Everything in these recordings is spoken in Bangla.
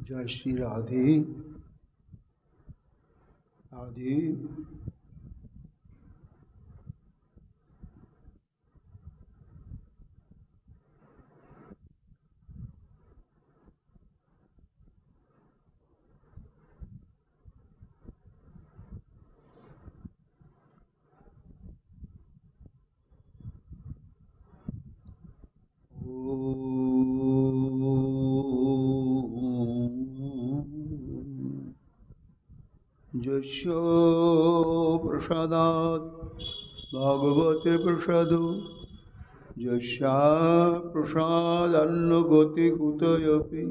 जय श्री राधे राधे। यस्य प्रसादात् भगवते प्रसादो यस्या प्रसादान्नगति कुतयपि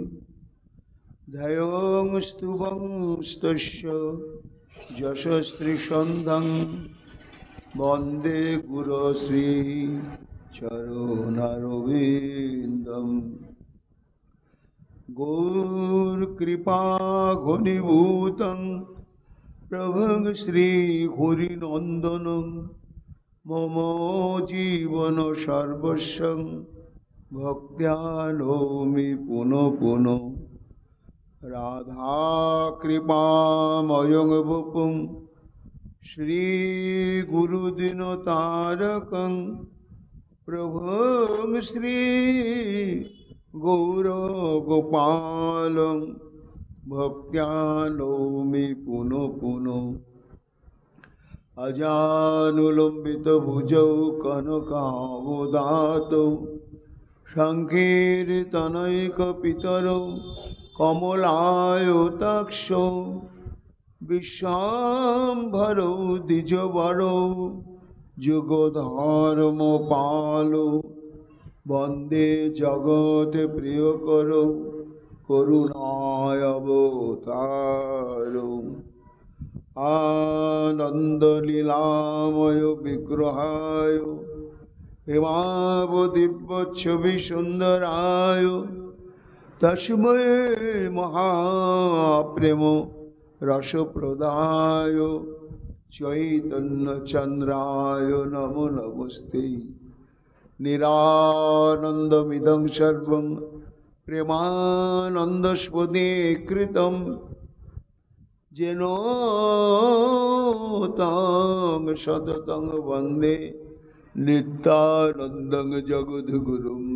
ध्येयं स्तुवं तस्य यशस्त्रिसन्धं वन्दे गुरो श्रीचरणरविन्दम्। गौरकृपा घनीभूतं प्रभुं श्रीहरिनन्दनं मम जीवन सर्वस्वं भक्त्या नौमि पुनः पुनः। राधा कृपामयं वपुं श्रीगुरुदिनतारकं प्रभुं श्री गौरगोपालं भक्त्या नौमि पुनः पुनः। अजानुलम्बितभुजौ कनकावदातौ सङ्कीर्तनैकपितरौ कमलायताक्षौ विश्वाम्भरौ द्विजवरौ जुगधर्मपालौ वन्दे जगत्प्रियकरौ करुणावतारौ। आनन्दलीलामय विग्रहाय हेमावदिव्यच्छविसुन्दराय तस्मै महाप्रेम रसप्रदाय चैतन्यचन्द्राय नमो नमस्ते। निरानन्दमिदं सर्वं प्रेमानन्दस्पदे कृतं येन तं सततं वन्दे नित्यानन्दं जगद्गुरुं।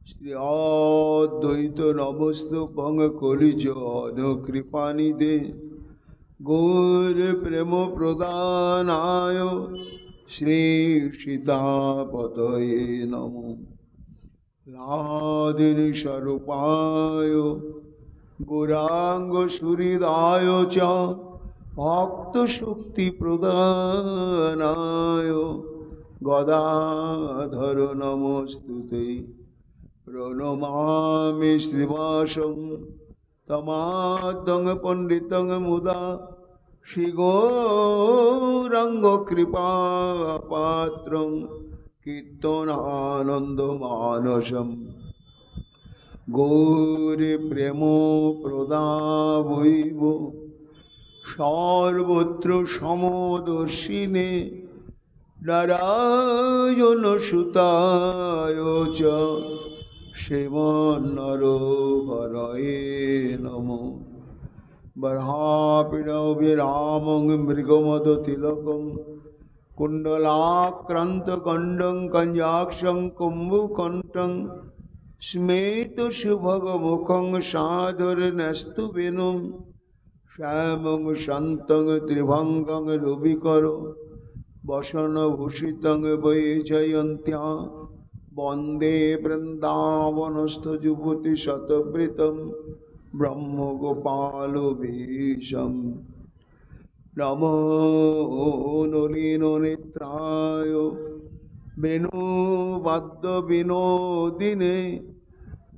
श्री अद्वैत नमस्तुभ्यं कलिजुगकृपानिधे गौरप्रेमप्रदानाय श्रीसीतापतये नमो। राधिस्वरूपाय गौराङ्गसुहृदाय च भक्तशक्तिप्रदानाय गदाधर नमोस्तुते। प्रणमामि श्रीवासं तमाद्यं पण्डितं मुदा श्रीगौराङ्गकृपापात्रं कीर्तनानन्दमानसम्। गौरप्रेमप्रदावैव सर्वत्र समदर्शिने नारायणसुताय च श्रीमन्नरहरये नमः। बर्हापीडविरामं मृगमदतिलकं कुण्डलाक्रान्तगण्डं कञ्जाक्षं कुम्भकण्ठं स्मेतसुभगमुखं सादरनस्तुवेनुं श्यामं शान्तं त्रिभङ्गं रविकरो वसनभूषितं वैजयन्त्या वन्दे वृन्दावनस्थयुवतिशतवृतं ब्रह्मगोपालवेशम्। नमो नलिननेत्राय वेणुवाद्यविनोदिने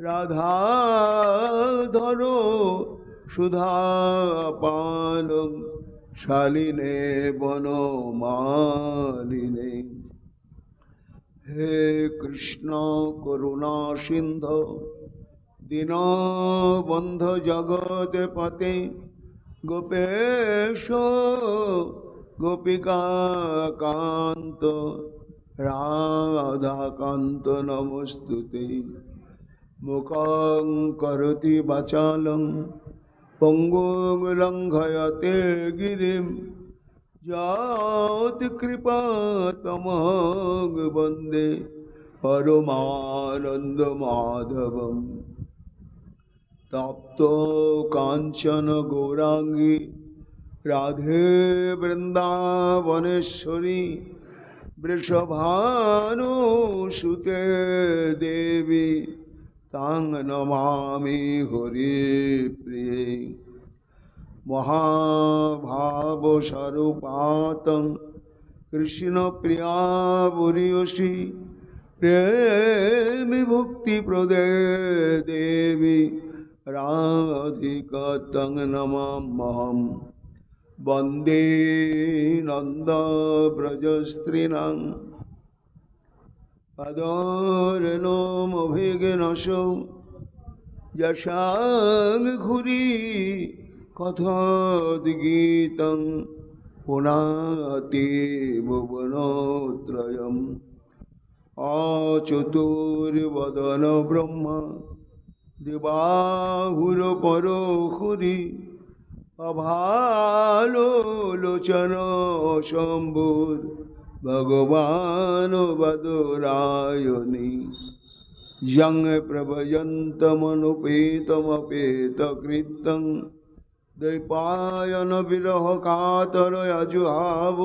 राधाधरो सुधापानं शालिने वनमालिने। हे कृष्ण करुणा सिंधु दीनबन्धु जगत्पते गोपेश गोपिकान्त राधाकान्त नमोस्तुते। মুখং করোতি বাচালং পঙ্গুং লঙ্ঘয়তে গিরিম যাতি কৃপা তমং বন্দে পরমানন্দ মাধবম তপ্ত কাঞ্চন গৌরাঙ্গী রাধে বৃন্দাবনেশ্বরী বৃষভানুসুতে দেবী তাং নমামি হরিপ্রিয়ে মহাভাবস্বরূপাতং কৃষ্ণপ্রিয়া বুরিয়সী প্রেমী ভক্তিপ্রদে দেবী রাধিকা তং নমাম্যহম বন্দে নন্দব্রজস্ত্রীণাং পদর্ণমভিঘ্নসো যশাং ঘুরি কথোদ্গীতং পুনাতি ভুবনোত্রয়ম অচতুর্বদন ব্রহ্মা দিবাহুর পরহুরি অভালোচন শম্ভুর ভগবান বদরায়ণী যং প্রভজন্তমনুপেতমপেতকৃত্যং দ্বৈপায়ন বিরহ কাতরয়জুহাব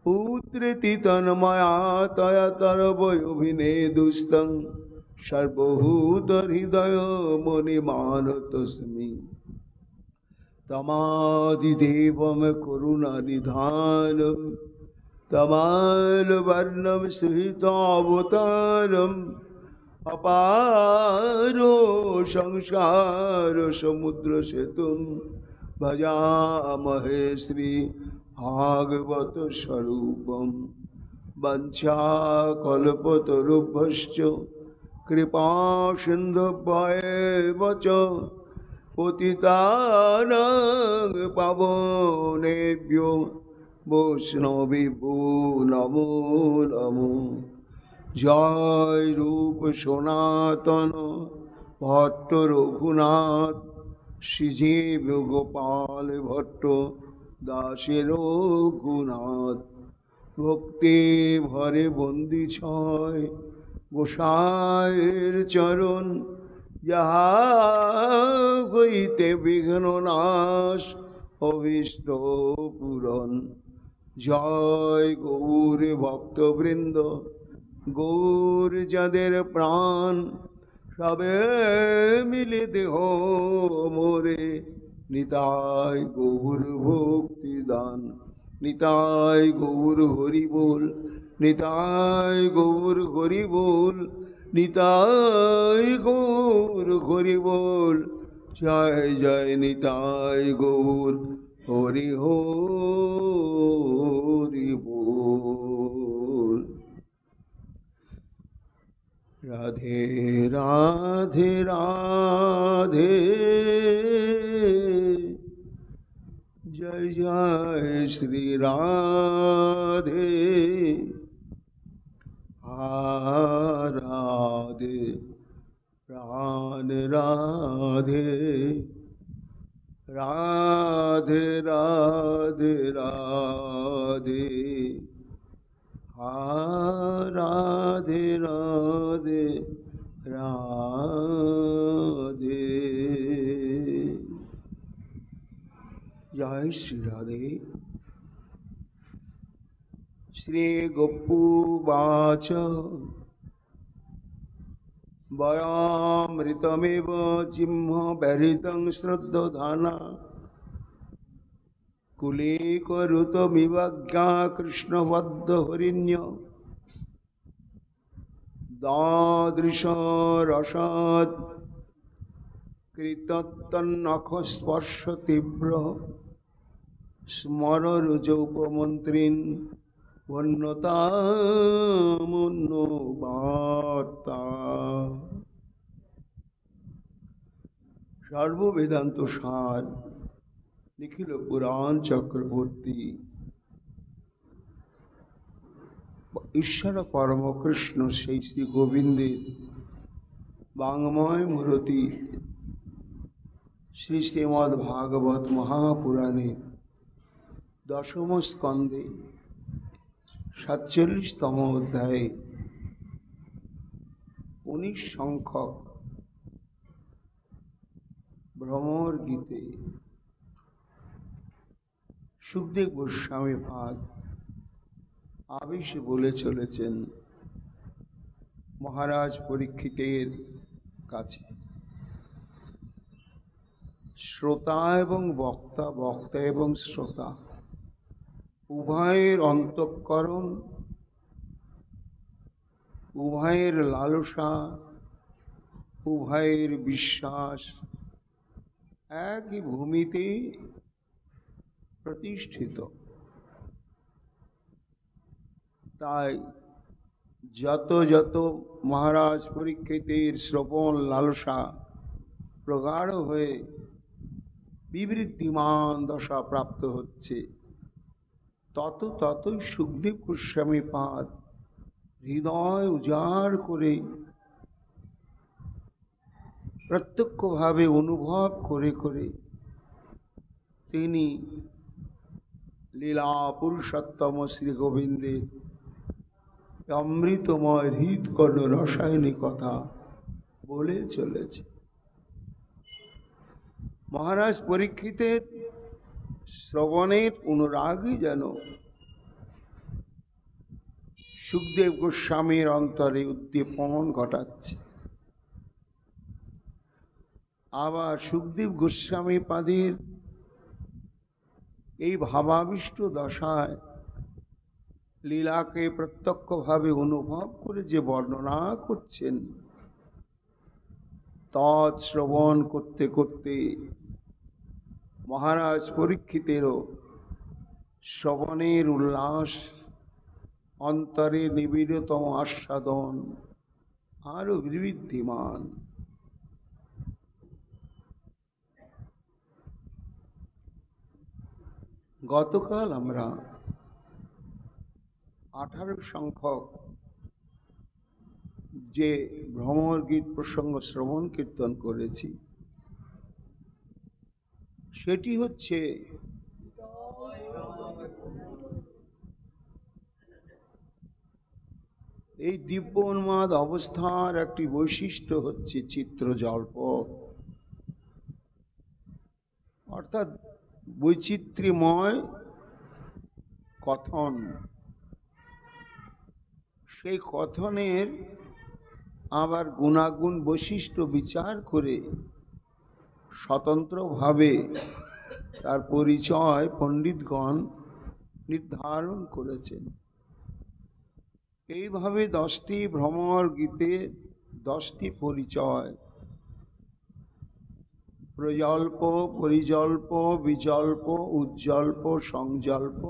পুত্রেতি তন্ময়া তয়া তরবয়োভিনেদুস্তং সর্বভূত হৃদয় মণিমানতস্মি তমাদিদেবম করুণানিধানম তমালবর্ণম শ্রীতাবতারম অপারো সংসার সমুদ্র সেতুম ভজামহে শ্রী ভাগবত স্বরূপম বঞ্চাকল্পতরুভ্যশ্চ কৃপা সিন্ধুভ্যেব চ পতিতানাং পাবনেভ্যো বৈষ্ণবেভ্যো নমো নমো। জয় রূপ সনাতন ভট্ট রঘুনাথ শ্রীজীব গোপাল ভট্ট দাসের রঘুনাথ ভক্তি ভরে বন্দি ছয় গোসাইয়ের চরণ যাহা হইতে বিঘ্ন নাশ অভীষ্ট পূরণ। জয় গৌর ভক্তবৃন্দ গৌর যাদের প্রাণ সবে মিলে দেহ মোরে নিতাই গৌর ভক্তি দান। নিতাই গৌর হরি বল নিতাই গৌর হরি বল নিতাই গৌর হরি বল। জয় জয় নিতাই গৌর হরি হরি বল। রাধে রাধে রাধে জয় জয় শ্রী রাধে রাধে প্রাণ রাধে রাধে রাধে রাধে রাধে রাধে রাধে। জয় শ্রী রাধে। শ্রী গোপুবাচ বয়ামৃতমেব জিহ্ম ব্যাহৃতং শ্রদ্ধধানা কুলে করুতমিবাজ্ঞা কৃষ্ণবদ্ধ হরিণ্য দাদৃশ রসৎ কৃতত্তন্নখস্পর্শ তীব্র স্মররুজৌপমন্ত্রীন বন্যতামন্যবার্তা। সর্ববেদান্ত সার নিখিল পুরাণ চক্রবর্তী ঈশ্বর পরম কৃষ্ণ সেই শ্রী গোবিন্দের বাংময় মূরতি শ্রী শ্রীমদ্ ভাগবত মহাপুরাণে দশম স্কন্ধে 47তম অধ্যায়ে 19 সংখ্যক ভ্রমর গীতে সুখদেব গোস্বামী পাদ আবেশে বলে চলেছেন মহারাজ পরীক্ষিতের কাছে। শ্রোতা এবং বক্তা, বক্তা এবং শ্রোতা উভয়ের অন্তঃকরণ, উভয়ের লালসা, উভয়ের বিশ্বাস একই ভূমিতে প্রতিষ্ঠিত। তাই যত যত মহারাজ পরীক্ষিতের শ্রবণ লালসা প্রগাঢ় হয়ে বিবৃদ্ধিমান দশা প্রাপ্ত হচ্ছে, তত ততই সুখদেব গোস্বামী পাদ হৃদয় উজাড় করে প্রত্যক্ষভাবে অনুভব করে করে তিনি লীলা পুরুষোত্তম শ্রী গোবিন্দের অমৃতময় হৃদকর্ণ রসায়নিকতা বলে চলেছে। মহারাজ পরীক্ষিতের শ্রবণের অনুরাগই যেন সুখদেব গোস্বামীর অন্তরে উদ্দীপন ঘটাচ্ছে। আবার সুখদেব গোস্বামী পাদের এই ভাবাবিষ্ট দশায় লীলাকে প্রত্যক্ষভাবে অনুভব করে যে বর্ণনা করছেন, তৎশ্রবণ করতে করতে মহারাজ পরীক্ষিতেরও শ্রবণের উল্লাস, অন্তরে নিবিড়তম আস্বাদন আরো বিবৃদ্ধিমান। গতকাল আমরা 18 সংখ্যক যে ভ্রমর গীত প্রসঙ্গ শ্রবণ কীর্তন করেছি, সেটি হচ্ছে এই দিব্য উন্মাদ অবস্থার একটি বৈশিষ্ট্য হচ্ছে চিত্রজল্প, অর্থাৎ বৈচিত্র্যময় কথন। সেই কথনের আবার গুণাগুণ বৈশিষ্ট্য বিচার করে স্বতন্ত্রভাবে তার পরিচয় পণ্ডিতগণ নির্ধারণ করেছেন। এইভাবে 10টি ভ্রমর গীতে 10টি পরিচয়, প্রজল্প, পরিজল্প, বিজল্প, উজ্জল্প, সংজল্প,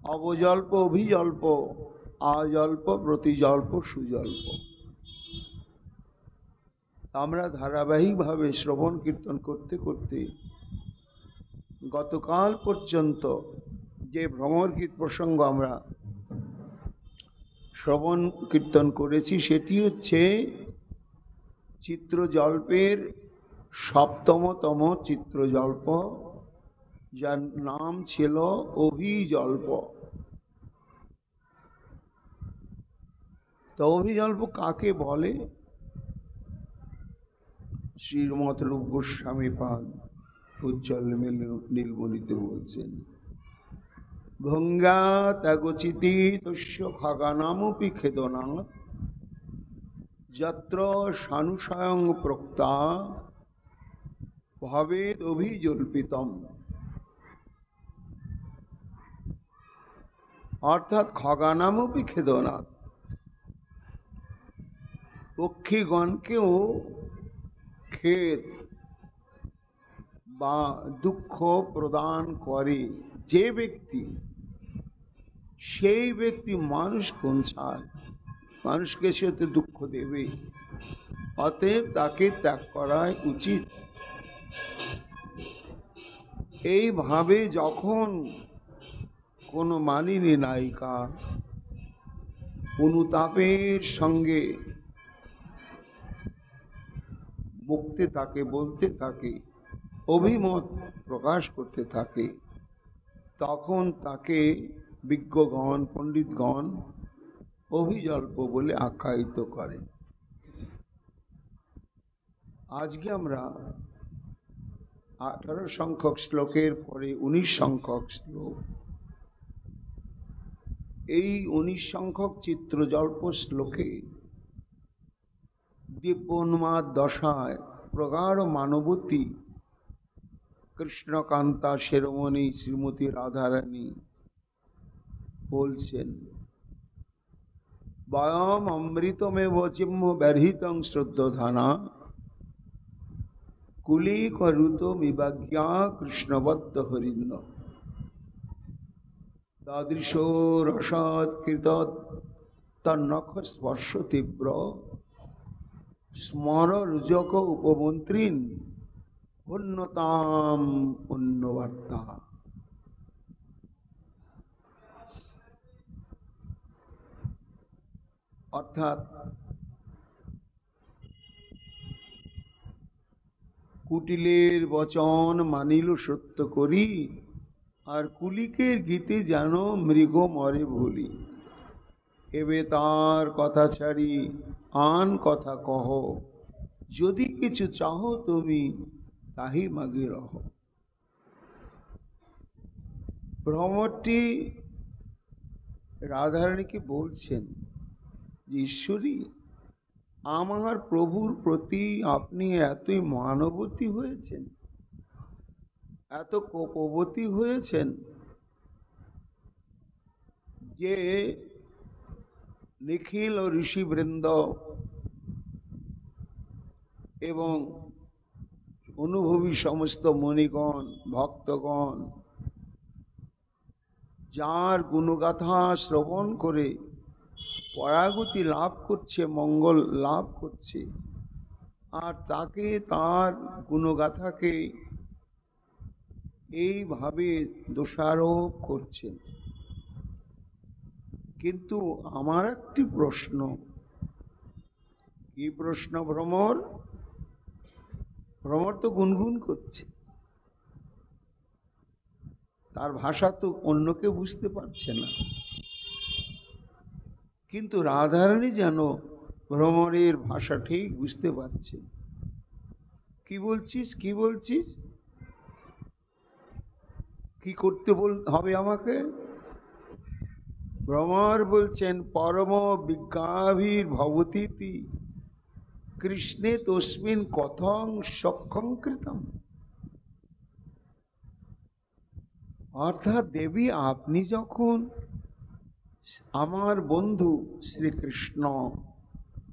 অবজল্প, অভিজল্প, আজল্প, প্রতিজল্প, সুজল্প, আমরা ধারাবাহিকভাবে শ্রবণ কীর্তন করতে করতে গতকাল পর্যন্ত যে ভ্রমর গীত প্রসঙ্গ আমরা শ্রবণ কীর্তন করেছি, সেটি হচ্ছে চিত্রজল্পের 7তম চিত্রজল্প, যার নাম ছিল অভিজল্প। তো অভিজল্প কাকে বলে? শ্রীমৎ রূপ গোস্বামী পাদ উজ্জ্বল নীলমণিতে বলছেন, ভঙ্গা ত্যাগোচিতি তস্য খগানামপি খেদনাৎ যত্র সানুষয়ং প্রক্তা ভবেদ অভিজল্পিতম। অর্থাৎ খগানামপি খেদনাৎ, পক্ষীগণকেও খেদ বা দুঃখ প্রদান করে যে ব্যক্তি, সেই ব্যক্তি মানুষ কোন ছাড়, মানুষকে সে তো দুঃখ দেবে, অতএব তাকে ত্যাগ করাই উচিত। এইভাবে যখন কোনো মানিনী নায়িকা অনুতাপের সঙ্গে বকতে থাকে, বলতে থাকে, অভিমত প্রকাশ করতে থাকে, তখন তাকে বিজ্ঞগণ, পণ্ডিতগণ অভিজল্প বলে আখ্যায়িত করে। আজকে আমরা 18 সংখ্যক শ্লোকের পরে 19 সংখ্যক শ্লোক, এই 19 সংখ্যক চিত্রজল্প শ্লোকে দিব্যোন্মাদ দশায় প্রগাঢ় মানবতী কৃষ্ণকান্তা শিরোমণি শ্রীমতী রাধারানী বলছেন, বয়ম অমৃতমেব চিহ্ন ব্যর্হিতং শ্রদ্ধধানা কুলীকরুত বিভাজ্ঞা কৃষ্ণবদ্ধ হরিণ্য তাদৃশ রসৎকৃত তন্নখ স্পর্শ তীব্র স্মর রুজক উপমন্ত্রীন পুণ্যতাম পুণ্যবার্তা। অর্থাৎ কুটিলের বচন মানিল সত্য করি, আর কুলিকের গীতে যেন মৃগ মরে ভুলি। এবে তার কথা ছাড়ি আন কথা কহ, যদি কিছু চাহো তুমি তাহি মাগি রহ। ভ্রমরটি রাধারানীকে বলছেন যে, ঈশ্বরী, আমার প্রভুর প্রতি আপনি এতই মানবতী হয়েছেন, এত কোপবতী হয়েছেন যে নিখিল ও ঋষিবৃন্দ এবং অনুভবী সমস্ত মণিগণ, ভক্তগণ যার গুণগাথা শ্রবণ করে পরাগতি লাভ করছে, মঙ্গল লাভ করছে, আর তাকে তার গুণগাথাকে এইভাবে দোষারোপ করছেন। কিন্তু আমার একটি প্রশ্ন। কি প্রশ্ন ভ্রমর? ভ্রমর তো গুনগুন করছে, তার ভাষা তো অন্য কেউ বুঝতে পারছে না, কিন্তু রাধারানী যেন ভ্রমরের ভাষা ঠিক বুঝতে পারছে। কি বলছিস, কি বলছিস, কি করতে হবে আমাকে? ভ্রমর বলছেন, পরম বিজ্ঞাভির ভবতীতি কৃষ্ণে তস্মিন কথং সক্ষং কৃতম। অর্থাৎ দেবী, আপনি যখন আমার বন্ধু শ্রীকৃষ্ণ,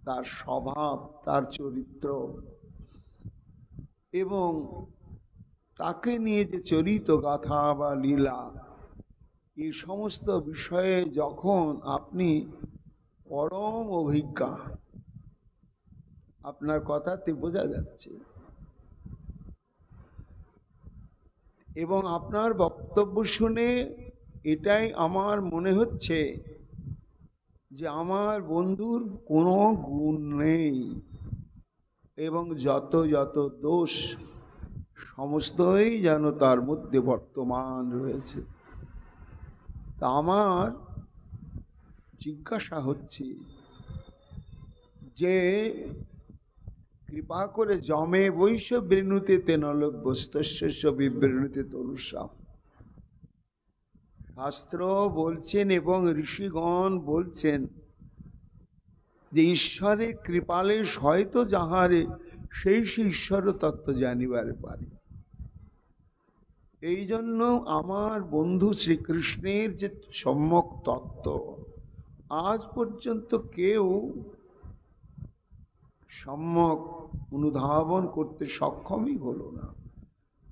তার স্বভাব, তার চরিত্র এবং তাকে নিয়ে যে চরিত গাথা বা লীলা, এই সমস্ত বিষয়ে যখন আপনি পরম অভিজ্ঞা, আপনার কথাতে বোঝা যাচ্ছে, এবং আপনার বক্তব্য শুনে এটাই আমার মনে হচ্ছে যে আমার বন্ধুর কোনো গুণ নেই, এবং যত যত দোষ সমস্তই যেন তার মধ্যে বর্তমান রয়েছে। তা আমার জিজ্ঞাসা হচ্ছে যে, কৃপা করে জমে বৈশ বৃণুতে তেনলভ্যস্তস্য বিবৃণুতে তরুষাম। শাস্ত্র বলছেন এবং ঋষিগণ বলছেন যে ঈশ্বরের কৃপালে হয়তো যাহারে সেই ঈশ্বর তত্ত্ব জানিবারে পারে। এই জন্য আমার বন্ধু শ্রীকৃষ্ণের যে সম্যক তত্ত্ব আজ পর্যন্ত কেউ সম্যক অনুধাবন করতে সক্ষমই হলো না।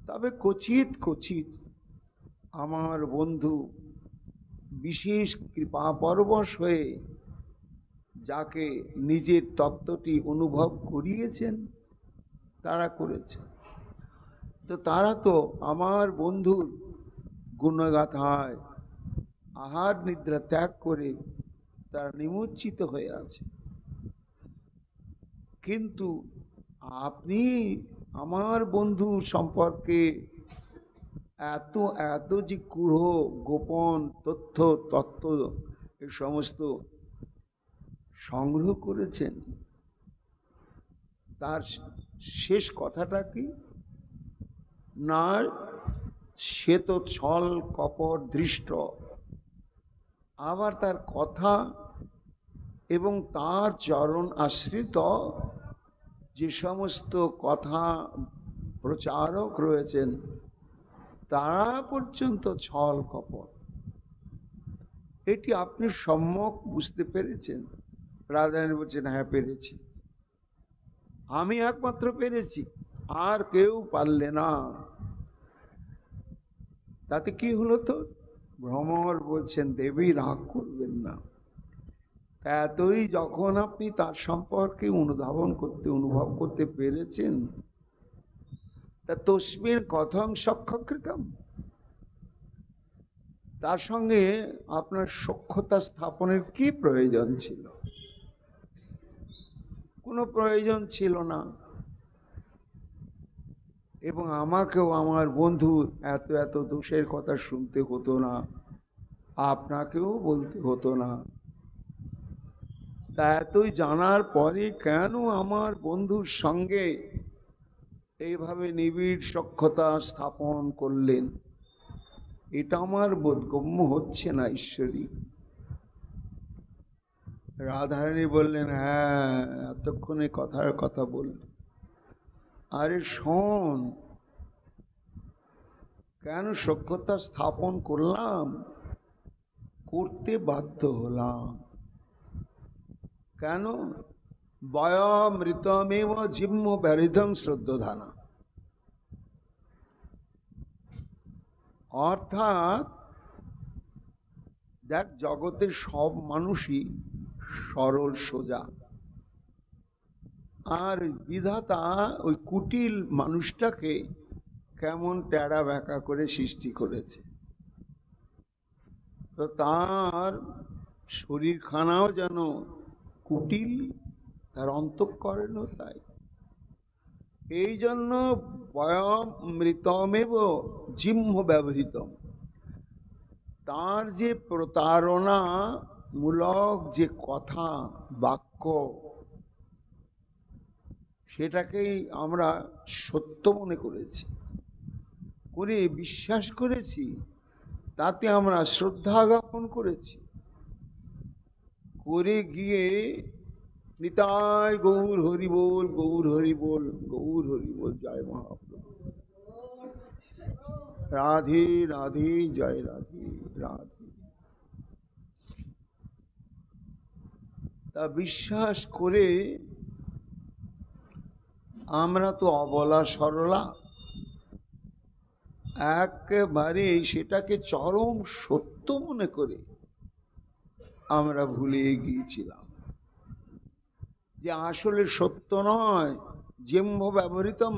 তবে কচিত কচিত আমার বন্ধু বিশেষ কৃপা পরবশ হয়ে যাকে নিজের তত্ত্বটি অনুভব করিয়েছেন, তারা করেছে। তো তারা তো আমার বন্ধুর গুণগাথায় আহার নিদ্রা ত্যাগ করে তারা নিমজ্জিত হয়ে আছে। কিন্তু আপনি আমার বন্ধু সম্পর্কে এত এত যে গূঢ় গোপন তত্ত্ব এ সমস্ত সংগ্রহ করেছেন, তার শেষ কথাটা কি? না, সে তো ছল কপট দৃষ্ট। আবার তার কথা এবং তার চরণ আশ্রিত যে সমস্ত কথা প্রচারক রয়েছেন তারা পর্যন্ত ছল কপট। এটি আপনি সম্যক বুঝতে পেরেছেন? রাধারানী বলছেন, হ্যাঁ পেরেছি, আমি একমাত্র পেরেছি, আর কেউ পারলে না। তাতে কি হলো? তো ভ্রমর বলছেন, দেবী রাগ করবেন না, এতই যখন আপনি তার সম্পর্কে অনুভব করতে পেরেছেন, তা তস্মিন কথং সখ্যকৃতম, তার সঙ্গে আপনার সখ্যতা স্থাপনের কি প্রয়োজন ছিল? কোনো প্রয়োজন ছিল না। এবং আমাকেও আমার বন্ধুর এত এত দোষের কথা শুনতে হতো না, আপনাকেও বলতে হতো না। তা এতই জানার পরে কেন আমার বন্ধুর সঙ্গে এইভাবে নিবিড় সখ্যতা স্থাপন করলেন? এটা আমার বোধগম্য হচ্ছে না ঈশ্বরী। রাধারানী বললেন, হ্যাঁ এতক্ষণে কথার কথা বললেন। আরে শোন, কেন সখ্যতা স্থাপন করলাম? করতে বাধ্য হলাম। কেন? বয়মৃতমেব জিম্ম ব্যারিধং শ্রদ্ধধানা। অর্থাৎ দেখ, জগতের সব মানুষই সরল সোজা, আর বিধাতা ওই কুটিল মানুষটাকে কেমন টেরা ব্যাকা করে সৃষ্টি করেছে। তো তার শরীরখানাও যেন কুটিল, তার অন্তঃকরণও তাই। এই জন্য বয়মৃতমেব জিহ্ম ব্যবহৃতম, তার যে প্রতারণা মূলক যে কথা বাক্য, সেটাকেই আমরা সত্য মনে করেছি, করে বিশ্বাস করেছি, তাতে আমরা শ্রদ্ধা জ্ঞাপন করেছি, করে গিয়ে নিতাই গৌর হরি বল, গৌর হরি বল, গৌর হরি বল, জয় মহাপ্রভু, রাধে রাধে, জয় রাধে রাধে। তা বিশ্বাস করে আমরা তো অবলা সরলা, একেবারে সেটাকে চরম সত্য মনে করে আমরা ভুলে গিয়েছিলাম যে আসলে সত্য নয়, জিহ্ম ব্যবহৃতম,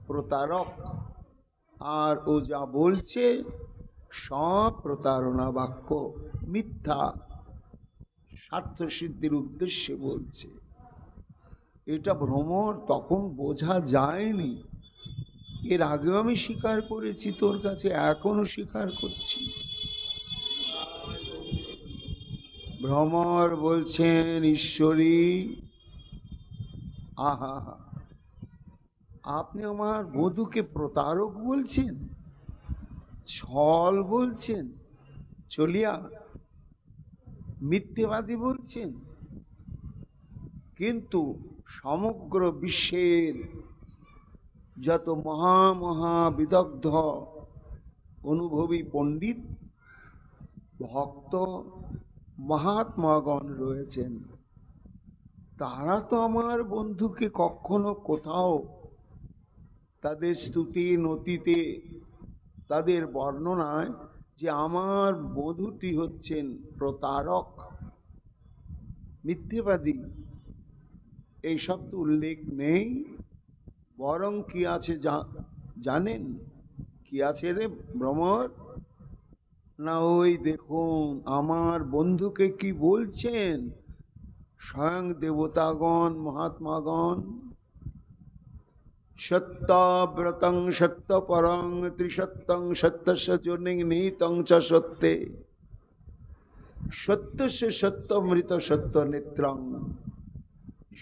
প্রতারক। আর ও যা বলছে সব প্রতারণা বাক্য, মিথ্যা, স্বার্থ সিদ্ধির উদ্দেশ্যে বলছে। এটা ভ্রমর তখন বোঝা যায়নি। এর আগেও আমি স্বীকার করেছি তোর কাছে, এখনো স্বীকার করছি। ভ্রমর বলছেন, ঈশ্বরী, আহা, আপনি আমার বধূকে প্রতারক বলছেন, ছল বলছেন, চলিয়া মিথ্যেবাদী বলছেন, কিন্তু সমগ্র বিশ্বের যত মহা বিদগ্ধ অনুভবী পণ্ডিত ভক্ত মহাত্মাগণ রয়েছেন, তারা তো আমার বন্ধুকে কখনো কোথাও তাদের স্তুতি নতিতে, তাদের বর্ণনায় যে আমার বধূটি হচ্ছেন প্রতারক, মিথ্যেবাদী, এই শব্দ উল্লেখ নেই। বরং কি আছে জানেন? কি আছে রে ভ্রমর? না, ওই দেখুন আমার বন্ধুকে কি বলছেন, স্বয়ং দেবতাগণ মহাত্মাগণ সত্যব্রতং সত্যপরং ত্রিসত্যং সত্যস্য যোনির্নিহিতং চ সত্যে সত্যস্য সত্যমৃত সত্য নেত্রং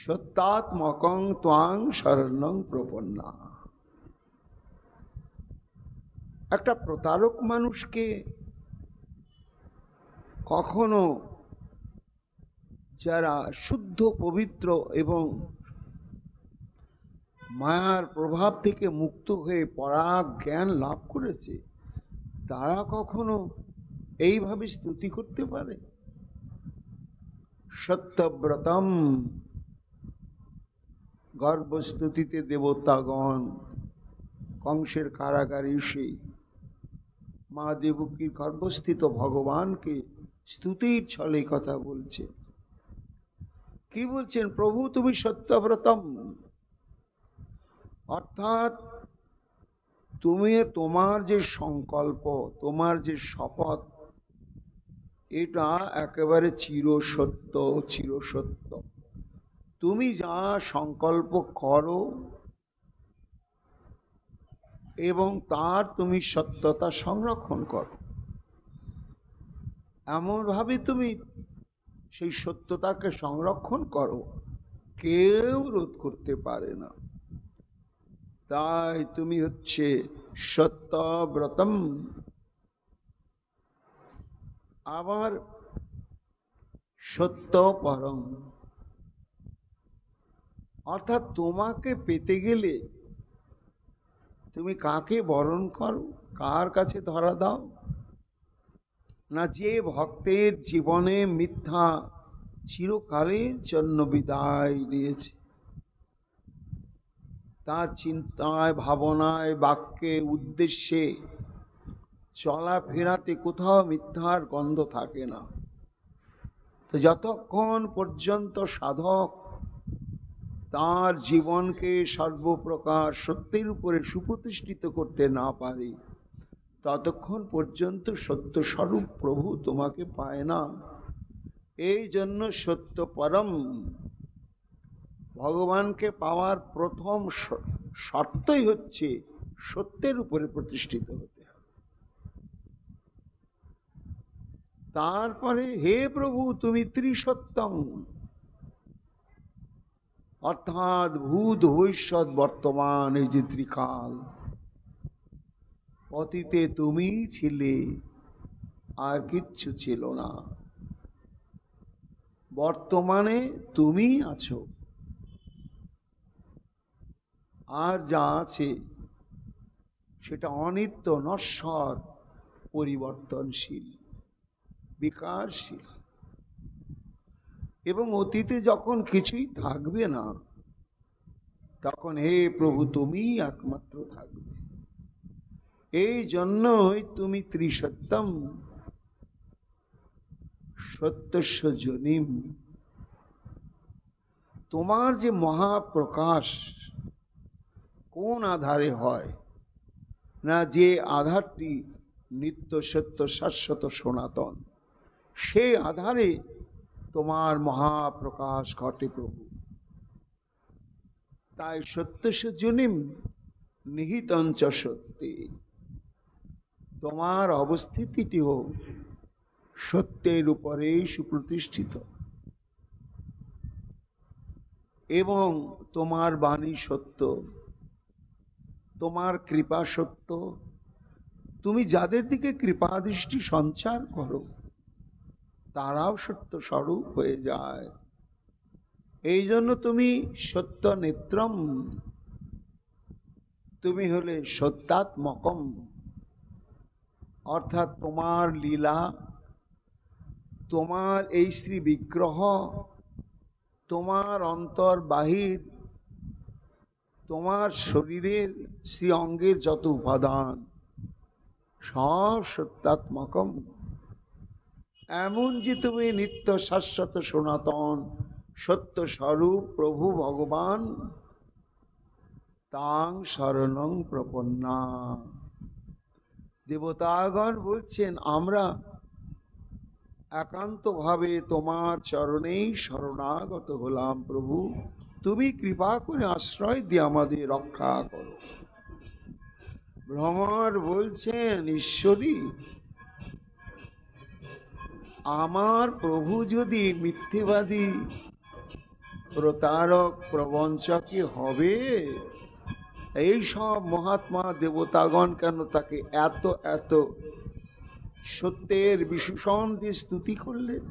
সত্যাত্মকং ত্বাং শরণং প্রপন্না। একটা প্রতারক মানুষকে কখনো যারা শুদ্ধ পবিত্র এবং মায়ার প্রভাব থেকে মুক্ত হয়ে পরাগ জ্ঞান লাভ করেছে, তারা কখনো এইভাবে স্তুতি করতে পারে? সত্যব্রতম, গর্ভস্তুতিতে দেবতাগণ কংসের কারাগারে এসে মা দেবকীর গর্ভস্থিত ভগবানকে স্তুতির ছলে কথা বলছে। কি বলছেন? প্রভু তুমি সত্যব্রতম, অর্থাৎ তুমি তোমার যে সংকল্প, তোমার যে শপথ, এটা একেবারে চিরসত্য, চিরসত্য। তুমি যা সংকল্প করো এবং তার তুমি সত্যতা সংরক্ষণ করো, এমনভাবে তুমি সেই সত্যতাকে সংরক্ষণ করো, কেউ রোধ করতে পারে না। তাই তুমি হচ্ছে সত্যব্রতম। আবার সত্য পরম, অর্থাৎ তোমাকে পেতে গেলে তুমি কাকে বরণ করো, কার কাছে ধরা দাও? না, যে ভক্তের জীবনে মিথ্যা চিরকালের জন্য বিদায় নিয়েছে, তার চিন্তায়, ভাবনায়, বাক্যে, উদ্দেশ্যে, চলাফেরাতে কোথাও মিথ্যার গন্ধ থাকে না। তো যতক্ষণ পর্যন্ত সাধক তার জীবনকে সর্বপ্রকার সত্যের উপরে সুপ্রতিষ্ঠিত করতে না পারে, ততক্ষণ পর্যন্ত সত্য স্বরূপ প্রভু তোমাকে পায় না। এই জন্য সত্য পরম, ভগবানকে পাওয়ার প্রথম শর্তই হচ্ছে সত্যের উপরে প্রতিষ্ঠিত হতে হবে। তারপরে হে প্রভু তুমি ত্রিসত্যং, অর্থাৎ ভূত ভবিষ্যৎ বর্তমান, এই যে ত্রিকাল, অতীতে তুমি ছিলে, আর কিচ্ছু ছিল না, বর্তমানে তুমি আছো, আর যা আছে সেটা অনিত্য, নশ্বর, পরিবর্তনশীল, বিকারশীল। এবং অতীতে যখন কিছুই থাকবে না, তখন হে প্রভু তুমি একমাত্র থাকবে। এই জন্যই তুমি ত্রিসত্যম, সত্যস্য যোনিম। তোমার যে মহাপ্রকাশ কোন আধারে হয় না, যে আধারটি নিত্য সত্য শাশ্বত সনাতন, সেই আধারে তোমার মহাপ্রকাশ ঘটে প্রভু। তাই সত্যস্য যোনিম নিহিতঞ্চ সত্যে, তোমার অবস্থিতিটিও সত্যের উপরে সুপ্রতিষ্ঠিত, এবং তোমার বাণী সত্য, তোমার কৃপা সত্য। তুমি যাদের দিকে কৃপা দৃষ্টি সঞ্চার করো, তারাও সত্য স্বরূপ হয়ে যায়। এই জন্য তুমি সত্য নেত্রম, তুমি হলে সত্যাত্মকম, অর্থাৎ তোমার লীলা, তোমার এই শ্রী বিগ্রহ, তোমার অন্তর বাহির, তোমার শরীরের শ্রী অঙ্গের যত উপাদান, সব সত্যাত্মকম। এমন যে তুমি নিত্য শাশ্বত সনাতন সত্য স্বরূপ প্রভু ভগবান, তাং শরণং প্রপন্না। দেবতাগণ বলছেন আমরা একান্তভাবে তোমার চরণেই শরণাগত হলাম প্রভু, তুমি কৃপা করে আশ্রয় দিয়ে আমাদের রক্ষা করো। ভ্রমর বলছেন, ঈশ্বরী, আমার প্রভু যদি মিথ্যেবাদী, প্রতারক, প্রবঞ্চকই হবে, এই সব মহাত্মা দেবতাগণ কেন তাকে এত এত সত্যের বিশেষণ দিয়ে স্তুতি করলেন?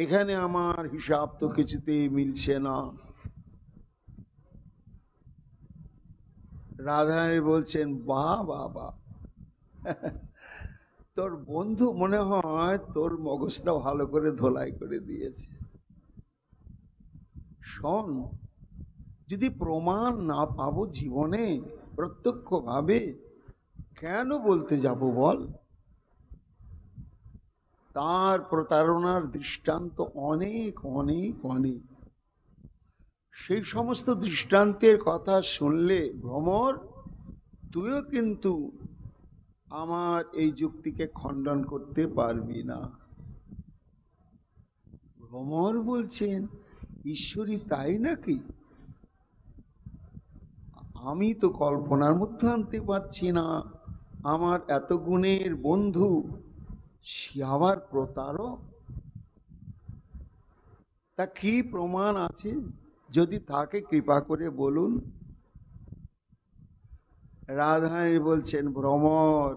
এখানে আমার হিসাব তো কিছুতেই মিলছে না। রাধারানী বলছেন, বাহ বাহ বাহ, তোর বন্ধু মনে হয় তোর মগজটা ভালো করে ধোলাই করে দিয়েছে। শোন, যদি প্রমাণ না পাবো জীবনে প্রত্যক্ষ ভাবে, কেন বলতে যাব বল? তার প্রতারণার দৃষ্টান্ত অনেক অনেক অনেক। সেই সমস্ত দৃষ্টান্তের কথা শুনলে ভ্রমর, তুইও কিন্তু আমার এই যুক্তিকে খণ্ডন করতে পারবি না। ভ্রমর বলছেন, ঈশ্বরী তাই নাকি? আমি তো কল্পনার মধ্যে আনতে পারছি না, আমার এত গুণের বন্ধু সে আবার প্রতারক। তা কি প্রমাণ আছে? যদি তাকে কৃপা করে বলুন। রাধারানী বলছেন, ভ্রমর,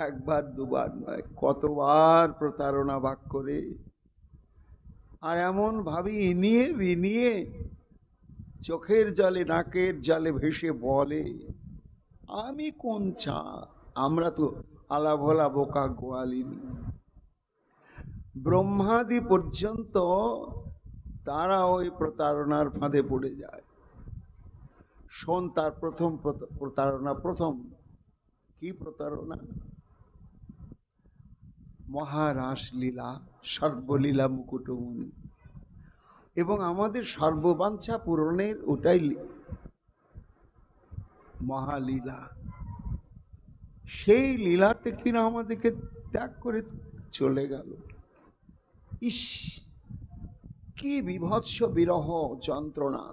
একবার দুবার নয়, কতবার প্রতারণা ভাগ করে, আর এমন ভাবে ইনিয়ে বিনিয়ে চোখের জলে নাকের জলে ভেসে বলে, আমি কোন ছা, আমরা তো আলা ভোলা বোকা গোয়ালিনী। ব্রহ্মাদি পর্যন্ত তারা ওই প্রতারণার ফাঁদে পড়ে যায়। শোন, তার প্রথম প্রতারণা, প্রথম কি প্রতারণা? মহারাস লীলা, সর্বলীলা মুকুটমণি, এবং আমাদের সর্ববাঞ্ছা পূরণের ওটাই মহালীলা। সেই লীলাতে কিনা আমাদেরকে ত্যাগ করে চলে গেল। ইস, কি বিভৎস বিরহ যন্ত্রণা!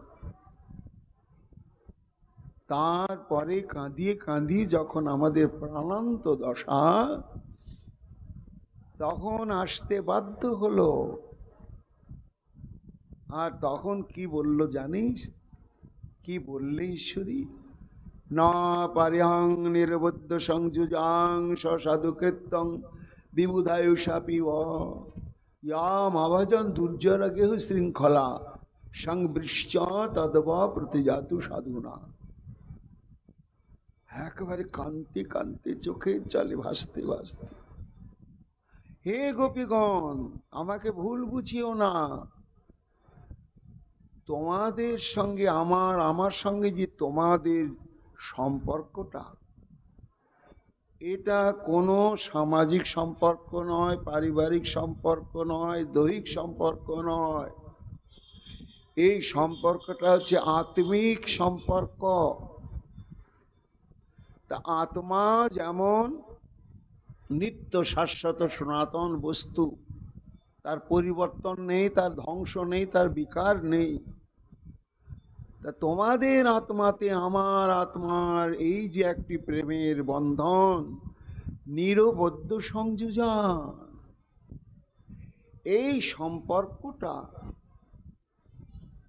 তারপরে কাঁদিয়ে কাঁদিয়ে যখন আমাদের প্রাণান্ত দশা, তখন আসতে বাধ্য হলো। আর তখন কি বলল জানিস? কি বললে ঈশ্বরী? না পারিহং নির্বদ্ধ সংযুজাং সাধু কৃত্যং বিবুধায়ুষা পিব ইয়াম আভাজন দুর্জরা গেহ শৃঙ্খলা সংবৃশ্চ তদবা প্রতিজাতু সাধুনা। একেবারে কান্তি কান্তি চোখের জলে ভাসতে ভাসতে, হে গোপীগণ, আমাকে ভুল বুঝিও না। তোমাদের সঙ্গে আমার সঙ্গে যে তোমাদের সম্পর্কটা, এটা কোনো সামাজিক সম্পর্ক নয়, পারিবারিক সম্পর্ক নয়, দৈহিক সম্পর্ক নয়। এই সম্পর্কটা হচ্ছে আত্মিক সম্পর্ক। তা আত্মা যেমন নিত্য শাশ্বত সনাতন বস্তু, তার পরিবর্তন নেই, তার ধ্বংস নেই, তার বিকার নেই। তা তোমাদের আত্মাতে আমার আত্মার এই যে একটি প্রেমের বন্ধন, নিরবদ্ধ সংযোজন, এই সম্পর্কটা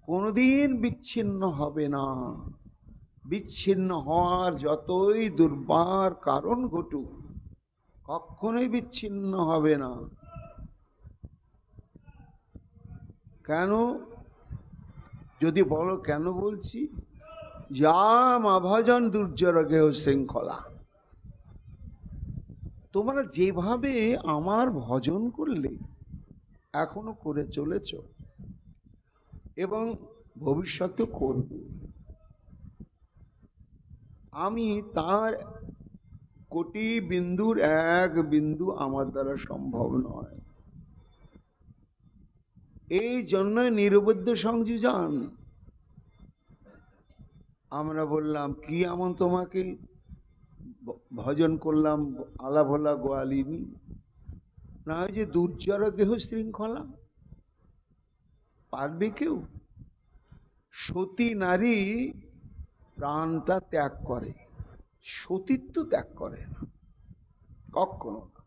কোনোদিন বিচ্ছিন্ন হবে না। বিচ্ছিন্ন হওয়ার যতই দুর্বার কারণ ঘটুক, কখনোই বিচ্ছিন্ন হবে না। কেন? যদি বলো কেন বলছি, যাম আভাজন দুর্জর গেহ শৃঙ্খলা, তোমরা যেভাবে আমার ভজন করলে, এখনো করে চলেছ এবং ভবিষ্যতে করবে, আমি তার কোটি বিন্দুর এক বিন্দু আমার দ্বারা সম্ভব নয়। এই জন্যই নিরবদ্ধ সংযোজন। আমরা বললাম, কি এমন তোমাকে ভজন করলাম আলা ভোলা গোয়ালিনী? না ওই যে দুর্জর গেহ শৃঙ্খলা, পারবে কেউ? সতী নারী প্রাণটা ত্যাগ করে, সতীত্ব ত্যাগ করে না কখনো না।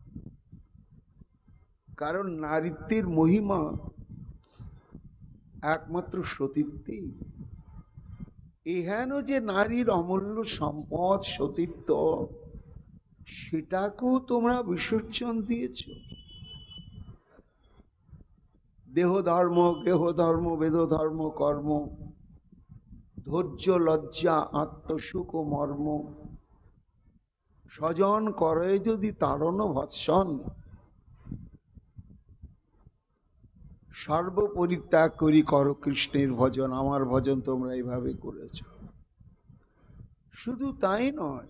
কারণ নারীত্বের মহিমা একমাত্র সতীত্বেই। এহেন যে নারীর অমূল্য সম্পদ সতীত্ব, সেটাকেও তোমরা বিসর্জন দিয়েছ। দেহ ধর্ম, গেহ ধর্ম, বেদ ধর্ম, কর্ম, ধৈর্য, লজ্জা, আত্মসুখ ও মর্ম, স্বজন করে যদি তাড়ন ভৎসন, সর্বপরিত্যাগ করি করো কৃষ্ণের ভজন। আমার ভজন তোমরা এইভাবে করেছ। শুধু তাই নয়,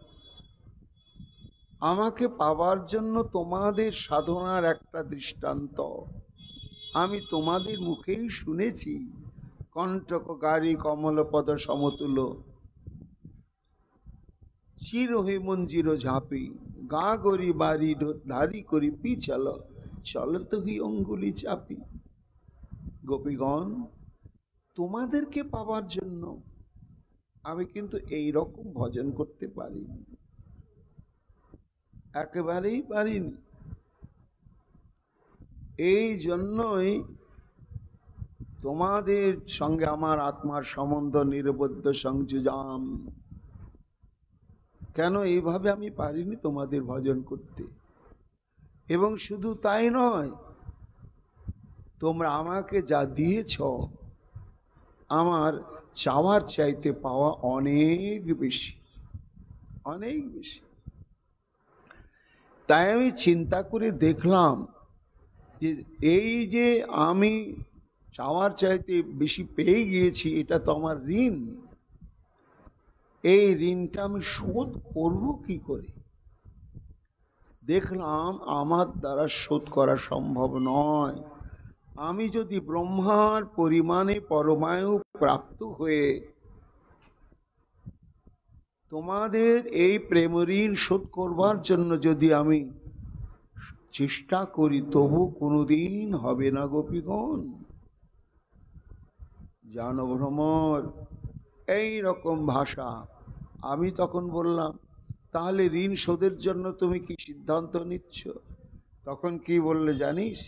আমাকে পাবার জন্য তোমাদের সাধনার একটা দৃষ্টান্ত আমি তোমাদের মুখেই শুনেছি। কণ্টককারী কমলপদ সমতুল, চির হে মঞ্জির ঝাঁপি, গা গরি বাড়ি ধারি করি পি চল, চলত হি অঙ্গুলি চাপি। গোপীগণ, তোমাদেরকে পাবার জন্য আমি কিন্তু এই রকম ভজন করতে পারিনি, একেবারেই পারিনি। এই জন্যই তোমাদের সঙ্গে আমার আত্মার সম্বন্ধ নিরবদ্ধ সংযোজন। কেন এইভাবে আমি পারিনি তোমাদের ভজন করতে? এবং শুধু তাই নয়, তোমরা আমাকে যা দিয়েছ, আমার চাওয়ার চাইতে পাওয়া অনেক বেশি, অনেক বেশি। তাই আমি চিন্তা করে দেখলাম যে এই যে আমি চাওয়ার চাইতে বেশি পেয়ে গিয়েছি, এটা তো আমার ঋণ। এই ঋণটা আমি শোধ করব কি করে? দেখলাম আমার দ্বারা শোধ করা সম্ভব নয়। আমি যদি ব্রহ্মার পরিমাণে পরমায়ু প্রাপ্ত হয়ে তোমাদের এই প্রেম ঋণ শোধ করবার জন্য যদি আমি চেষ্টা করি, তবু কোনোদিন হবে না গোপীগণ। জানো ভ্রমর, এই রকম ভাষা। আমি তখন বললাম, তাহলে ঋণ শোধের জন্য তুমি কি সিদ্ধান্ত নিচ্ছ? তখন কি বললে জানিস?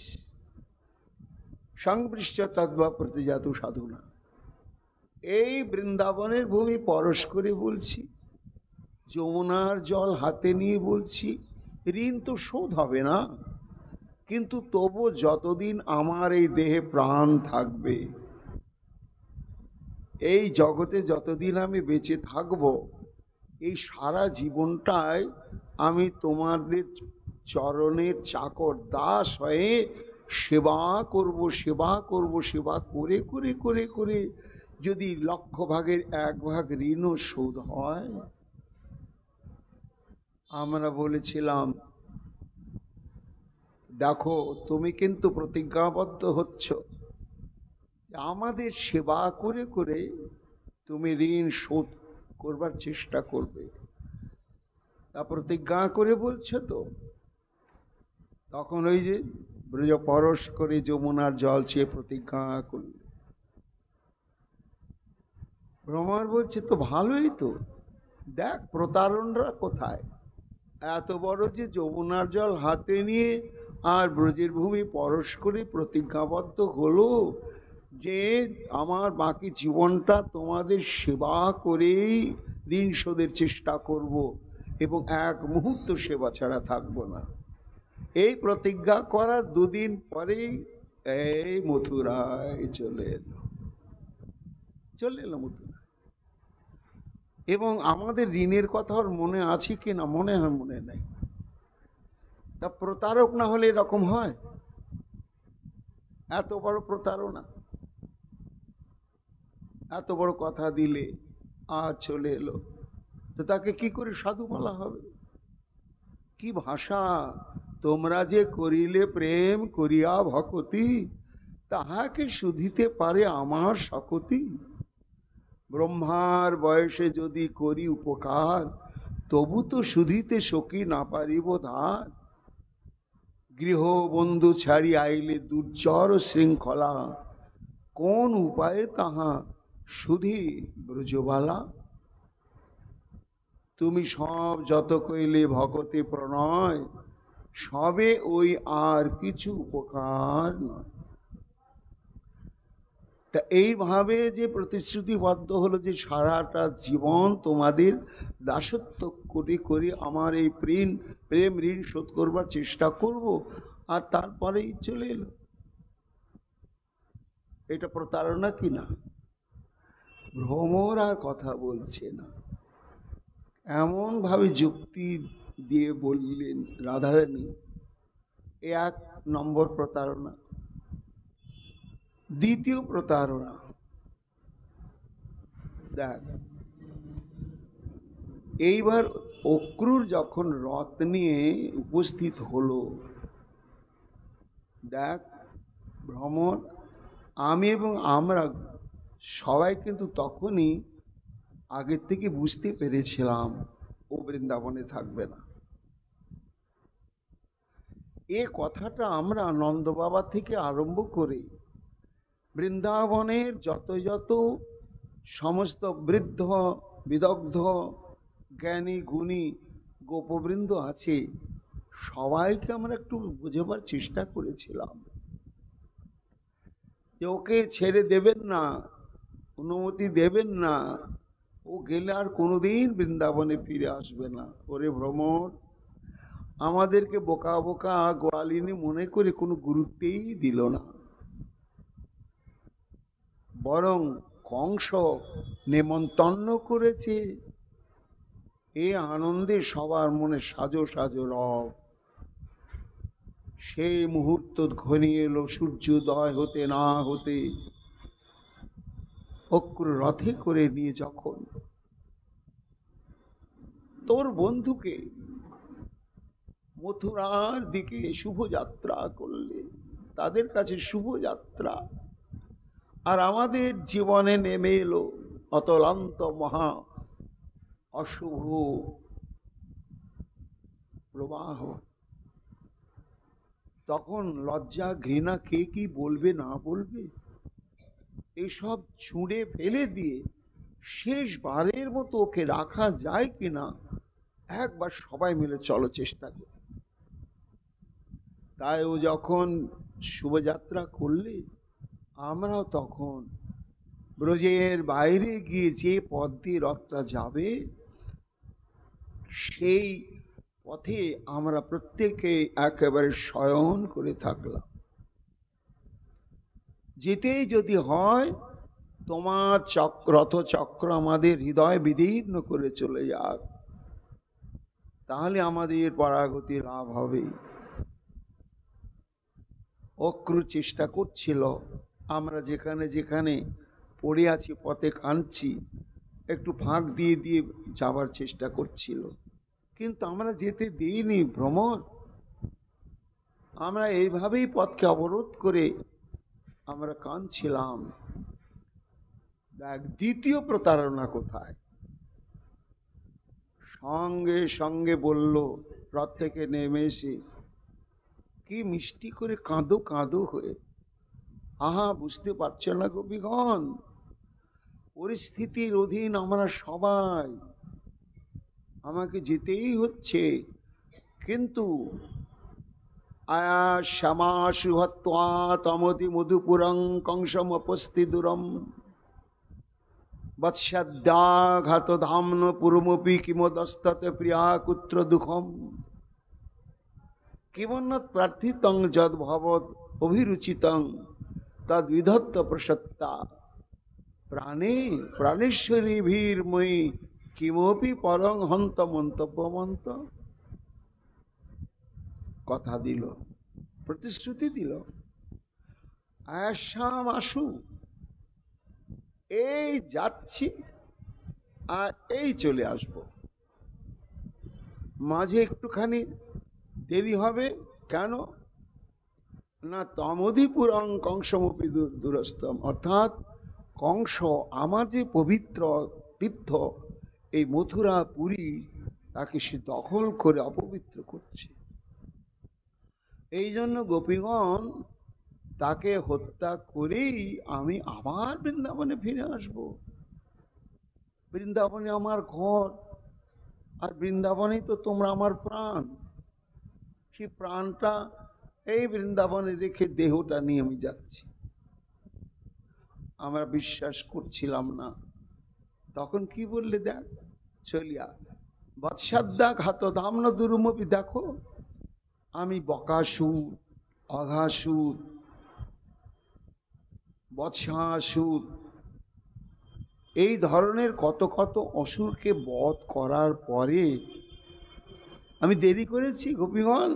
সংপৃষ্ট তদ্বা প্রতিজাত সাধুনা। এই বৃন্দাবনের ভূমি পরশ করে বলছি, যমুনার জল হাতে নিয়ে বলছি, ঋণ তো শোধ হবে না, কিন্তু তবু যতদিন আমার এই দেহে প্রাণ থাকবে, এই জগতে যতদিন আমি বেঁচে থাকব, এই সারা জীবনটায় আমি তোমাদের চরণের চাকর দাস হয়ে সেবা করব, সেবা করব। সেবা করে করে করে করে যদি লক্ষ ভাগের এক ভাগ ঋণও শোধ হয়। আমরা বলেছিলাম, দেখো তুমি কিন্তু প্রতিজ্ঞাবদ্ধ হচ্ছ, আমাদের সেবা করে করে তুমি ঋণ শোধ করবার চেষ্টা করবে, তা প্রতিজ্ঞা করে বলছো তো? তখন ওই যে ব্রজ পরশ করে যমুনার জল চেয়ে প্রতিজ্ঞা করল। ভ্রমর বলছে, তো ভালোই তো, দেখ প্রতারণরা কোথায়। এত বড় যে যমুনার জল হাতে নিয়ে আর ব্রজের ভূমি পরশ করে প্রতিজ্ঞাবদ্ধ হলো যে আমার বাকি জীবনটা তোমাদের সেবা করেই ঋণ শোধের চেষ্টা করব এবং এক মুহূর্ত সেবা ছাড়া থাকবো না। এই প্রতিজ্ঞা করার দুদিন পরেই এই মথুরায় চলে এলো মথুরা। এবং আমাদের ঋণের কথা ওর মনে আছে কি না মনে হয়, মনে নেই। তা প্রতারক না হলে এরকম হয়? এত বড় প্রতারণা, এত বড় কথা দিলে আর চলে এলো, তো তাকে কি করে সাধু বলা হবে? কি ভাষা! তোমরা যে করিলে প্রেম করিয়া ভকতি, তাহাকে শুধিতে পারে আমার সকতি। ব্রহ্মার বয়সে যদি করি উপকার, তবু তো শুধিতে সখী না পারিব ধার। গৃহ বন্ধু ছাড়ি আইলে দুর্জর শৃঙ্খলা, কোন উপায়ে তাহা সুধি ব্রজবালা। তুমি সব যত কইলে ভগতে প্রণয়, সবে ওই আর কিছু উপকার নয়। তা এইভাবে যে প্রতিশ্রুতিবদ্ধ হলো যে সারাটা জীবন তোমাদের দাসত্ব করে করে আমার এই প্রেম ঋণ শোধ করবার চেষ্টা করব, আর তারপরেই চলে এলো। এটা প্রতারণা কি না? ভ্রমর আর কথা বলছে না, এমন ভাবে যুক্তি দিয়ে বললেন রাধারানী, এক নম্বর প্রতারণা। দ্বিতীয় প্রতারণা, দেখ এইবার অক্রুর যখন রথ নিয়ে উপস্থিত হলো, দেখ ভ্রমর, আমি এবং আমরা সবাই কিন্তু তখনই আগের থেকে বুঝতে পেরেছিলাম ও বৃন্দাবনে থাকবে না। এ কথাটা আমরা নন্দ বাবা থেকে আরম্ভ করে বৃন্দাবনের যত যত সমস্ত বৃদ্ধ বিদগ্ধ জ্ঞানী গুণী গোপবৃন্দ আছে, সবাইকে আমরা একটু বোঝাবার চেষ্টা করেছিলাম যে ওকে ছেড়ে দেবেন না, অনুমতি দেবেন না, ও গেলে আর কোনোদিন বৃন্দাবনে ফিরে আসবে না। ওরে ভ্রমর, আমাদেরকে বোকা বোকা গোয়ালিনী মনে করে কোনো গুরুত্বই দিল না, বরং কংস নেমন্তন্ন করেছে। এ আনন্দে সবার মনে সাজো সাজো রব। সেই মুহূর্ত ঘনিয়ে এলো, সূর্যোদয় হতে না হতে অক্রুর রথে করে নিয়ে যখন তোর বন্ধুকে মথুরার দিকে শুভযাত্রা করলে, তাদের কাছে শুভযাত্রা, আর আমাদের জীবনে নেমে এলো অতলান্ত মহা অশুভ প্রবাহ, তখন লজ্জা ঘৃণা কে কি বলবে না বলবে এসব ছুঁড়ে ফেলে দিয়ে শেষবারের মতো ওকে রাখা যায় কিনা একবার সবাই মিলে চলো চেষ্টা করি। তাই ও যখন শুভযাত্রা করলে, আমরাও তখন ব্রজের বাইরে গিয়ে যে পথ দিয়ে রথটা যাবে সেই পথে আমরা প্রত্যেকে একেবারে শয়ন করে থাকলাম। যেতেই যদি হয় তোমার রথচক্র আমাদের হৃদয় বিদীর্ণ করে চলে যাক, তাহলে আমাদের পরাগতি লাভ হবে। অক্রু চেষ্টা করছিল, আমরা যেখানে যেখানে পড়ে আছি পথে কাঁদছি, একটু ফাঁক দিয়ে দিয়ে যাবার চেষ্টা করছিল, কিন্তু আমরা যেতে দিইনি ভ্রমর। আমরা এইভাবেই পথকে অবরোধ করে আমরা কাঁদছিলাম। দ্বিতীয় প্রতারণা কোথায়? সঙ্গে সঙ্গে বলল রথ থেকে নেমে এসে, কি মিষ্টি করে কাঁদো কাঁদো হয়ে, আহা বুঝতে পারছো না গোপীগণ, পরিস্থিতির অধীন আমরা সবাই, আমাকে যেতেই হচ্ছে, কিন্তু আয়া শ্যামা শুভত্বা তমতি মধুপুরং কংসম উপস্থি দূরম বৎস্যাঘাত ধাম্ন পুরমপি কিমদস্ততে প্রিয়া কুত্র দুঃখম কিমন্নত প্রার্থিতং যদ ভবৎ অভিরুচিতং তদ বিধত্ত প্রসত্তা প্রাণে প্রাণেশ্বরী ভীরময়ী কিমপি পরং হন্ত মন্তব্যমন্ত। কথা দিল, প্রতিশ্রুতি দিল, আয়াসাম আসু, এই যাচ্ছি আর এই চলে আসব, মাঝে একটুখানি দেরি হবে কেন না, তমধিপুরং কংসমপি দুরস্তম, অর্থাৎ কংস আমার যে পবিত্র তীর্থ এই মথুরা পুরী তাকে সে দখল করে অপবিত্র করছে। এই জন্য গোপীগণ তাকে হত্যা করেই আমি আবার বৃন্দাবনে ফিরে আসব। বৃন্দাবনে আমার ঘর, আর বৃন্দাবনেই তো তোমরা আমার প্রাণ। সেই প্রাণটা এই বৃন্দাবনে রেখে দেহটা নিয়ে আমি যাচ্ছি। আমরা বিশ্বাস করছিলাম না। তখন কি বললে, দেখ চলিয়া বৎসাদ্দা ঘাত ধামন দুরুমপি, দেখো আমি বকাসুর, অঘাসুর, বৎসাসুর, এই ধরনের কত কত অসুরকে বধ করার পরে আমি দেরি করেছি গোপীগণ,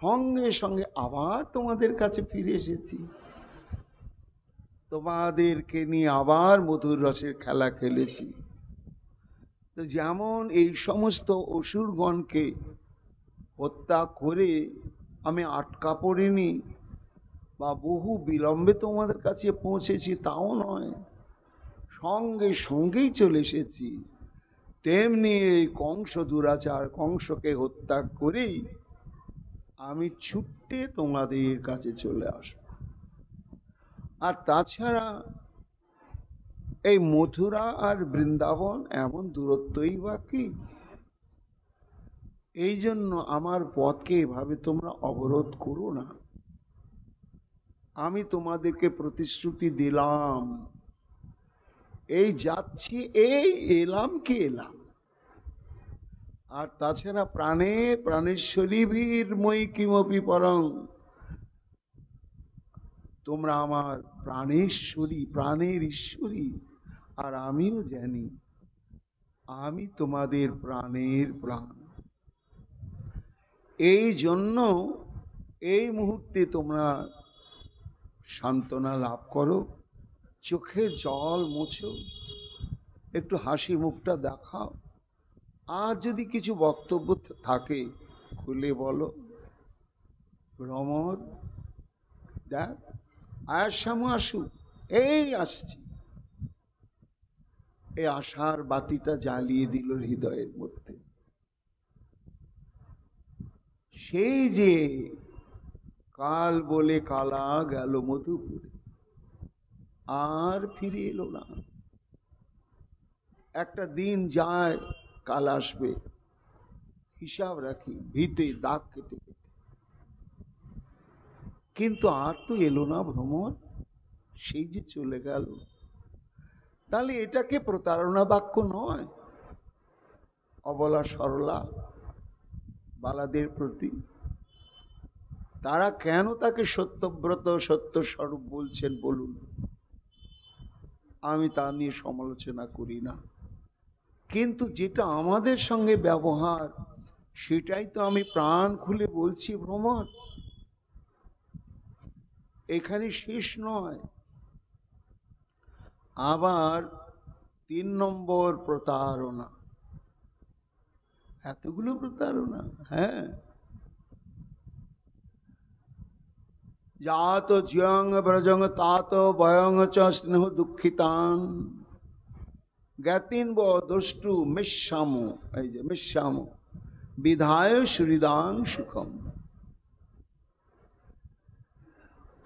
সঙ্গে সঙ্গে আবার তোমাদের কাছে ফিরে এসেছি। তোমাদেরকে নিয়ে আবার মধুর রসের খেলা খেলেছি। তো যেমন এই সমস্ত অসুরগণকে হত্যা করে আমি আটকা পড়িনি বা বহু বিলম্বে তোমাদের কাছে পৌঁছেছি তাও নয়, সঙ্গে সঙ্গেই চলে এসেছি। তেমনি এই কংস দুরাচার, কংসকে হত্যা করেই আমি ছুটে তোমাদের কাছে চলে আসব। আর তাছাড়া এই মথুরা আর বৃন্দাবন এমন দূরত্বই বা কি? এই জন্য আমার পথকে এভাবে তোমরা অবরোধ করো না। আমি তোমাদেরকে প্রতিশ্রুতি দিলাম, এই যাচ্ছি, এই এলাম কি এলাম। আর তাছাড়া প্রাণে প্রাণেশ্বরী বীর মই কিমপি পরং, তোমরা আমার প্রাণেশ্বরী, প্রাণের ঈশ্বরী। আর আমিও জানি আমি তোমাদের প্রাণের প্রাণ। এই জন্য এই মুহূর্তে তোমরা সান্ত্বনা লাভ করো, চোখে জল মোছো, একটু হাসি মুখটা দেখাও। আর যদি কিছু বক্তব্য থাকে খুলে বলো। ভ্রমর দেখ আয়াসামু আসু, এই আসছি। এই আশার বাতিটা জ্বালিয়ে দিল হৃদয়ের মধ্যে। সেই যে কাল বলে কালা গেল মধুপুরে, আর ফিরে এলো না। একটা দিন যায়, কাল আসবে, হিসাব রাখি ভিতে দাগ কেটে কেটে। কিন্তু আর তো এলো না ভ্রমর, সেই যে চলে গেল। তাহলে এটাকে প্রতারণা বাক্য নয়? অবলা সরলা বালাদের প্রতি তারা কেন তাকে সত্যব্রত, সত্য স্বরূপ বলছেন বলুন? আমি তা নিয়ে সমালোচনা করি না, কিন্তু যেটা আমাদের সঙ্গে ব্যবহার সেটাই তো আমি প্রাণ খুলে বলছি। ভ্রমর এখানে শেষ নয়। আবার 3 নম্বর প্রতারণা। এতগুলো প্রতারণা, হ্যাঁ। জাত জিয়ং ব্রজং তাত বয়ং চ স্নেহ দুঃখিতান জ্ঞাতিন ব দুষ্টু মিশ্যাম, এই যে মিশ্যাম বিধায় শ্রীদাং সুখম।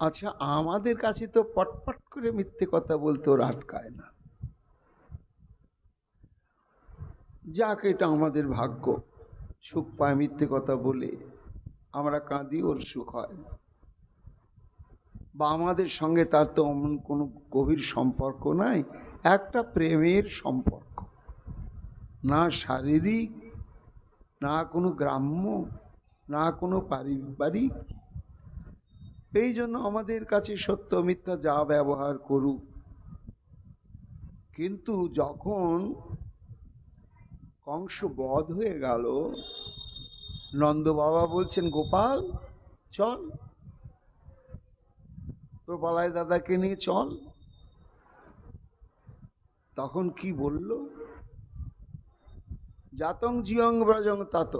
আচ্ছা, আমাদের কাছে তো পটপট করে মিথ্যে কথা বলতে ওর আটকায় না। যাক, এটা আমাদের ভাগ্য, সুখ পায় মিথ্যে কথা বলে, আমরা কাঁদি, ওর সুখ হয়। বা আমাদের সঙ্গে তার তো অমন কোনো গভীর সম্পর্ক নাই, একটা প্রেমের সম্পর্ক, না শারীরিক, না কোনো গ্রাম্য, না কোনো পারিবারিক। এই জন্য আমাদের কাছে সত্য মিথ্যা যা ব্যবহার করুক, কিন্তু যখন কংস বধ হয়ে গেল, নন্দ বাবা বলছেন গোপাল চল, তোর বলাই দাদাকে নিয়ে চল। তখন কি বলল? জাতং জিয়ং ব্রজং তাত,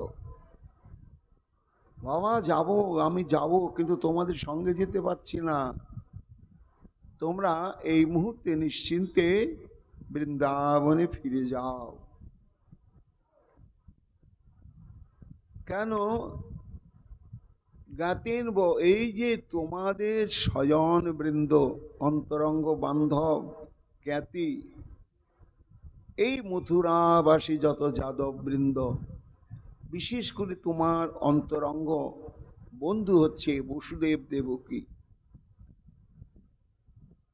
বাবা যাব, আমি যাব, কিন্তু তোমাদের সঙ্গে যেতে পারছি না। তোমরা এই মুহূর্তে নিশ্চিন্তে বৃন্দাবনে ফিরে যাও। কেন? জ্ঞাতেনব, এই যে তোমাদের স্বজন বৃন্দ, অন্তরঙ্গ বান্ধব জ্ঞাতি, এই মথুরাবাসী যত যাদব বৃন্দ, বিশেষ করে তোমার অন্তরঙ্গ বন্ধু হচ্ছে বসুদেব দেবকী,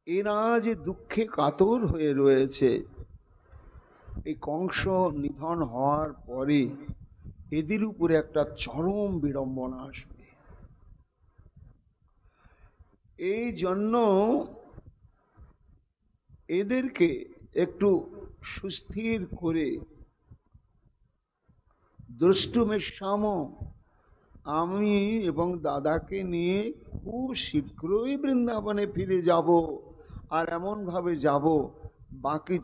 এরা যে দুঃখে কাতর হয়ে রয়েছে, এই কংস নিধন হওয়ার পরে এদের উপরে একটা চরম বিড়ম্বনা আসবে। এই জন্য এদেরকে একটু সুস্থির করে দ্রষ্টুমেষ্যাম, আমি এবং দাদাকে নিয়ে খুব শীঘ্রই বৃন্দাবনে ফিরে যাব, আর এমন ভাবে যাব বাকি